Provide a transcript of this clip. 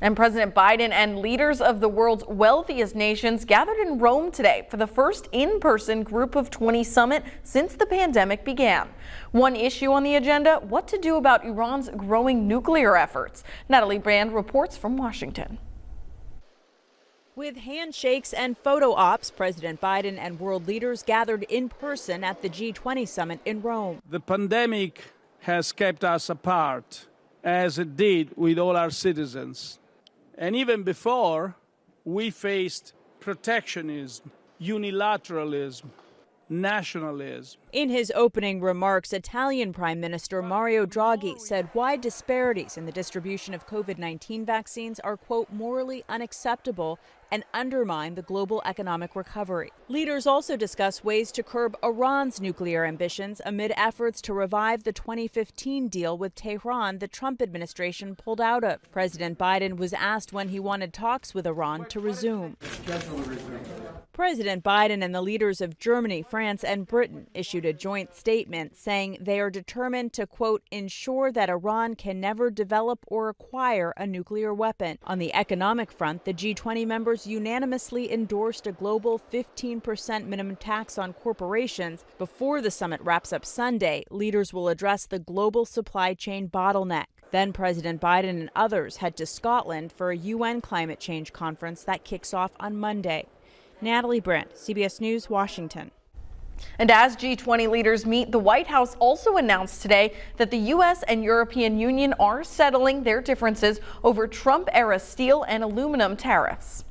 And President Biden and leaders of the world's wealthiest nations gathered in Rome today for the first in-person Group of 20 summit since the pandemic began. One issue on the agenda, what to do about Iran's growing nuclear efforts. Natalie Brand reports from Washington. With handshakes and photo ops, President Biden and world leaders gathered in person at the G20 Summit in Rome. The pandemic has kept us apart, as it did with all our citizens. And even before, we faced protectionism, unilateralism, nationalism. In his opening remarks, Italian Prime Minister Mario Draghi said wide disparities in the distribution of COVID-19 vaccines are, quote, morally unacceptable and undermine the global economic recovery. Leaders also discussed ways to curb Iran's nuclear ambitions amid efforts to revive the 2015 deal with Tehran the Trump administration pulled out of. President Biden was asked when he wanted talks with Iran to resume. President Biden and the leaders of Germany, France, and Britain issued a joint statement saying they are determined to, quote, ensure that Iran can never develop or acquire a nuclear weapon. On the economic front, the G20 members unanimously endorsed a global 15% minimum tax on corporations. Before the summit wraps up Sunday, leaders will address the global supply chain bottleneck. Then President Biden and others head to Scotland for a UN climate change conference that kicks off on Monday. Natalie Brandt, CBS News, Washington. And as G20 leaders meet, the White House also announced today that the U.S. and European Union are settling their differences over Trump-era steel and aluminum tariffs.